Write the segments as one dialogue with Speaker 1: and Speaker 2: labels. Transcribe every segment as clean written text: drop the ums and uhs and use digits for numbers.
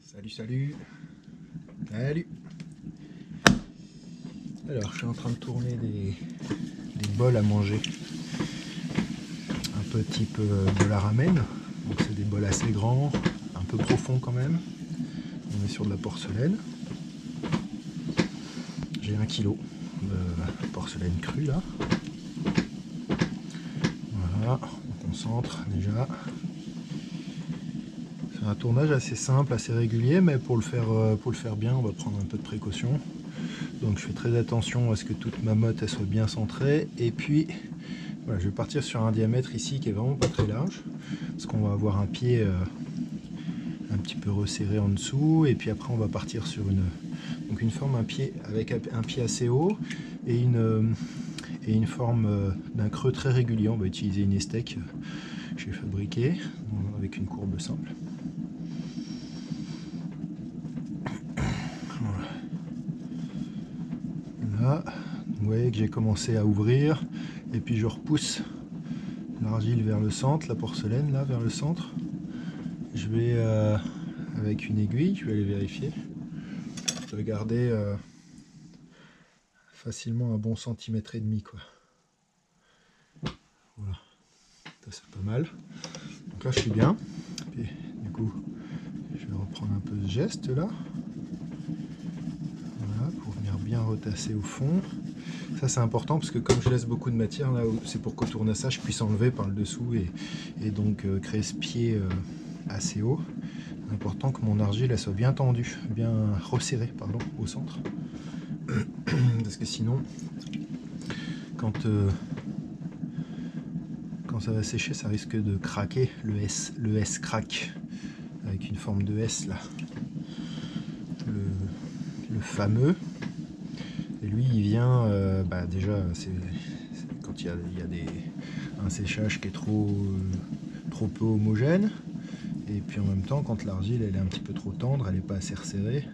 Speaker 1: Salut, salut. Salut. Alors, je suis en train de tourner des bols à manger. Un peu type de la ramen. Donc, c'est des bols assez grands, un peu profonds quand même. On est sur de la porcelaine. J'ai 1 kg de porcelaine crue là. Voilà, on concentre déjà. C'est un tournage assez simple, assez régulier, mais pour le faire bien, on va prendre un peu de précaution. Donc je fais très attention à ce que toute ma motte elle soit bien centrée. Et puis, voilà, je vais partir sur un diamètre ici qui est vraiment pas très large, parce qu'on va avoir un pied un petit peu resserré en dessous. Et puis après, on va partir sur une forme, un pied avec un pied assez haut et une forme d'un creux très régulier. On va utiliser une estèque que j'ai fabriquée avec une courbe simple. Voilà. Là, vous voyez que j'ai commencé à ouvrir et puis je repousse l'argile vers le centre, la porcelaine là vers le centre. Je vais avec une aiguille, je vais aller vérifier. Je vais garder facilement un bon centimètre et demi quoi. Voilà, ça c'est pas mal. Donc là je suis bien. Puis, du coup, je vais reprendre un peu ce geste là. Voilà, pour venir bien retasser au fond. Ça c'est important parce que comme je laisse beaucoup de matière là, c'est pour qu'au tournassage je puisse enlever par le dessous et donc créer ce pied assez haut. Important que mon argile elle soit bien tendue, bien resserrée pardon, au centre. Parce que sinon, quand ça va sécher, ça risque de craquer. Le S craque avec une forme de S là. Le fameux. Et lui, il vient déjà, c'est quand il y a un séchage qui est trop peu homogène. Et puis en même temps, quand l'argile elle est un petit peu trop tendre, elle n'est pas assez resserrée,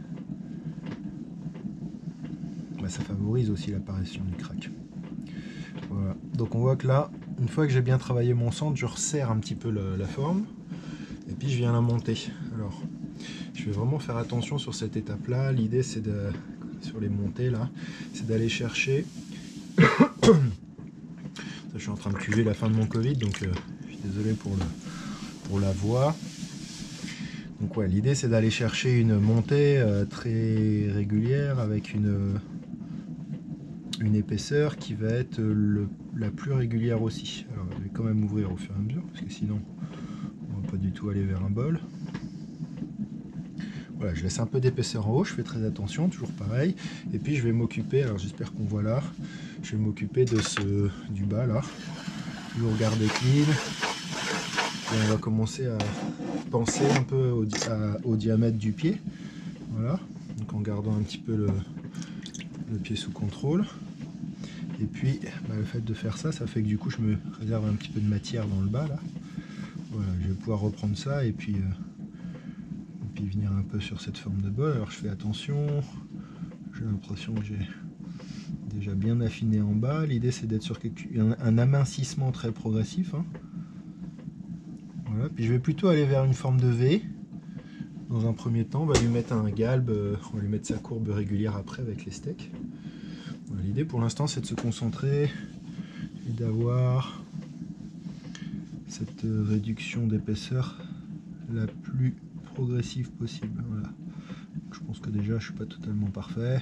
Speaker 1: ça favorise aussi l'apparition du crack. Voilà. Donc on voit que là, une fois que j'ai bien travaillé mon centre, je resserre un petit peu la forme. Et puis je viens la monter. Alors, je vais vraiment faire attention sur cette étape-là. L'idée c'est sur les montées là, c'est d'aller chercher. Je suis en train de cuver la fin de mon Covid, donc je suis désolé pour la voix. Donc ouais, l'idée c'est d'aller chercher une montée très régulière avec une épaisseur qui va être la plus régulière aussi. Alors je vais quand même ouvrir au fur et à mesure, parce que sinon on va pas du tout aller vers un bol. Voilà, je laisse un peu d'épaisseur en haut, je fais très attention, toujours pareil. Et puis je vais m'occuper, alors j'espère qu'on voit là, je vais m'occuper du bas là. Toujours garder clean. Et on va commencer à penser un peu au diamètre du pied. Voilà, donc en gardant un petit peu le pied sous contrôle. Et puis le fait de faire ça, ça fait que du coup je me réserve un petit peu de matière dans le bas là. Voilà, je vais pouvoir reprendre ça et puis venir un peu sur cette forme de bol. Alors je fais attention, j'ai l'impression que j'ai déjà bien affiné en bas. L'idée c'est d'être sur un amincissement très progressif. Hein. Voilà. Puis je vais plutôt aller vers une forme de V. Dans un premier temps, on va lui mettre un galbe, on va lui mettre sa courbe régulière après avec les steaks. Voilà, l'idée pour l'instant c'est de se concentrer et d'avoir cette réduction d'épaisseur la plus progressive possible. Voilà. Donc, je pense que déjà je suis pas totalement parfait.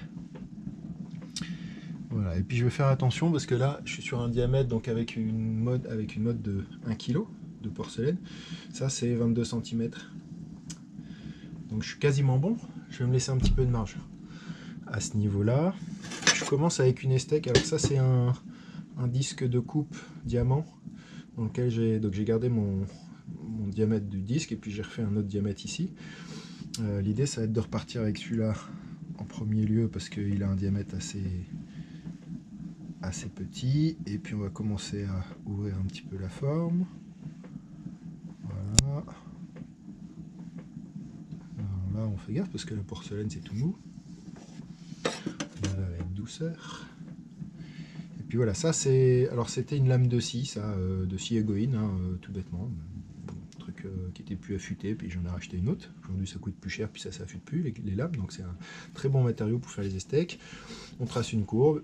Speaker 1: Voilà, et puis je vais faire attention parce que là je suis sur un diamètre donc avec une mode de 1 kg de porcelaine. Ça c'est 22 cm. Donc je suis quasiment bon. Je vais me laisser un petit peu de marge à ce niveau là. Je commence avec une estèque. Alors ça c'est un disque de coupe diamant dans lequel j'ai gardé mon diamètre du disque et puis j'ai refait un autre diamètre ici. L'idée ça va être de repartir avec celui-là en premier lieu parce qu'il a un diamètre assez petit, et puis on va commencer à ouvrir un petit peu la forme. Voilà. Alors là on fait gaffe parce que la porcelaine c'est tout mou. Voilà, avec douceur. Et puis voilà, ça c'est, alors c'était une lame de scie, ça, de scie égoïne, hein, tout bêtement, un truc qui était plus affûtée, puis j'en ai racheté une autre. Aujourd'hui ça coûte plus cher, puis ça s'affûte plus les lames, donc c'est un très bon matériau pour faire les steaks. On trace une courbe,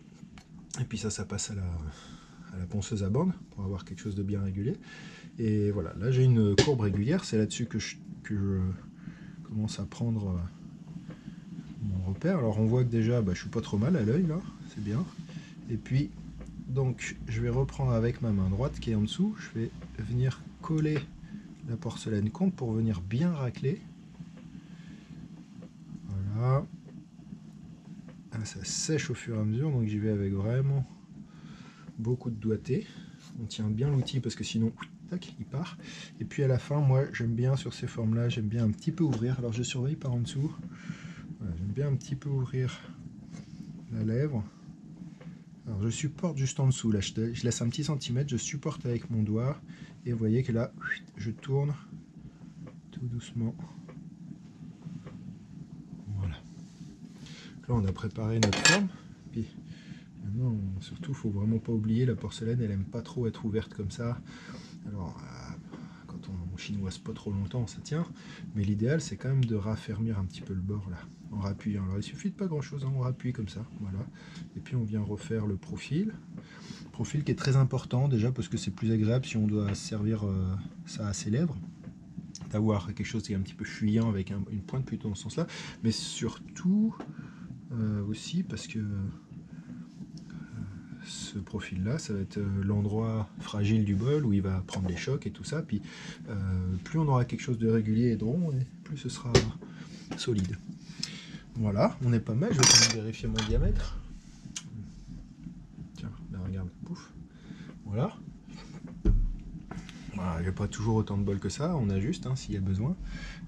Speaker 1: et puis ça passe à la ponceuse à bande pour avoir quelque chose de bien régulier. Et voilà, là j'ai une courbe régulière, c'est là-dessus que je commence à prendre mon repère. Alors on voit que déjà je suis pas trop mal à l'œil là, c'est bien. Et puis donc je vais reprendre avec ma main droite qui est en dessous, je vais venir coller la porcelaine contre pour venir bien racler. Voilà. Ça sèche au fur et à mesure, donc j'y vais avec vraiment beaucoup de doigté. On tient bien l'outil parce que sinon tac, il part. Et puis à la fin, moi j'aime bien sur ces formes là, j'aime bien un petit peu ouvrir. Alors je surveille par en dessous. Voilà, j'aime bien un petit peu ouvrir la lèvre. Alors je supporte juste en dessous, là je laisse un petit centimètre, je supporte avec mon doigt. Et vous voyez que là, je tourne tout doucement. Voilà. Là on a préparé notre forme. Puis maintenant, surtout, il ne faut vraiment pas oublier, la porcelaine, elle aime pas trop être ouverte comme ça. Alors, quand on chinoise pas trop longtemps, ça tient. Mais l'idéal, c'est quand même de raffermir un petit peu le bord là, en rappuyant. Alors, il suffit de pas grand chose, hein, on rappuie comme ça, voilà. Et puis on vient refaire le profil. Profil qui est très important déjà parce que c'est plus agréable si on doit servir ça à ses lèvres, d'avoir quelque chose qui est un petit peu fuyant avec une pointe plutôt dans ce sens-là. Mais surtout aussi parce que ce profil là, ça va être l'endroit fragile du bol où il va prendre les chocs et tout ça, puis plus on aura quelque chose de régulier et de rond, et plus ce sera solide. Voilà, on est pas mal, je vais quand même vérifier mon diamètre. Tiens, ben regarde, pouf, voilà. Voilà, j'ai pas toujours autant de bol que ça, on ajuste hein, s'il y a besoin.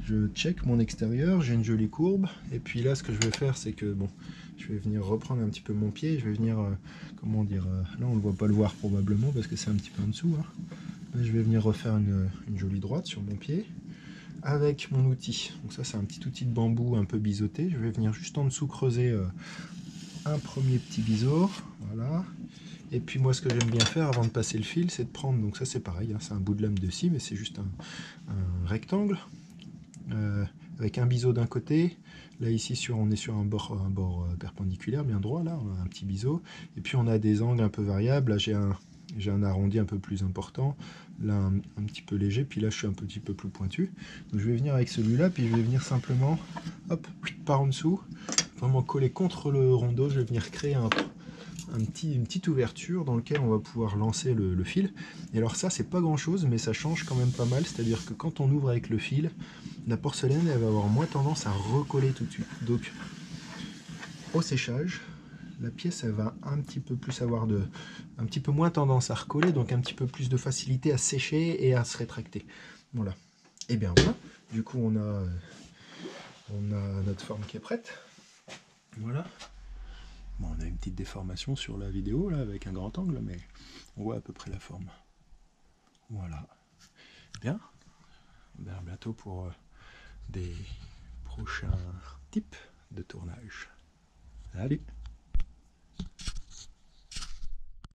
Speaker 1: Je check mon extérieur, j'ai une jolie courbe, et puis là ce que je vais faire c'est que bon, je vais venir reprendre un petit peu mon pied, je vais venir, comment dire, là on ne va pas le voir probablement parce que c'est un petit peu en dessous. Hein. Là, je vais venir refaire une jolie droite sur mon pied avec mon outil. Donc ça c'est un petit outil de bambou un peu biseauté, je vais venir juste en dessous creuser un premier petit biseau, voilà. Et puis moi ce que j'aime bien faire avant de passer le fil, c'est de prendre, donc ça c'est pareil, hein, c'est un bout de lame de scie, mais c'est juste un rectangle, avec un biseau d'un côté, là ici on est sur un bord perpendiculaire, bien droit, là on a un petit biseau, et puis on a des angles un peu variables, là j'ai un arrondi un peu plus important, là un petit peu léger, puis là je suis un petit peu plus pointu, donc je vais venir avec celui-là, puis je vais venir simplement, hop, par en dessous, vraiment coller contre le rondeau, je vais venir créer une petite ouverture dans laquelle on va pouvoir lancer le fil. Et alors ça c'est pas grand chose mais ça change quand même pas mal, c'est à dire que quand on ouvre avec le fil, la porcelaine elle va avoir moins tendance à recoller tout de suite. Donc au séchage, la pièce elle va un petit peu plus avoir un petit peu moins tendance à recoller, donc un petit peu plus de facilité à sécher et à se rétracter. Voilà. Et bien voilà, du coup on a notre forme qui est prête. Voilà. Bon, on a une petite déformation sur la vidéo là avec un grand angle, mais on voit à peu près la forme. Voilà. Bien. Ben, à bientôt pour des prochains types de tournage. Salut!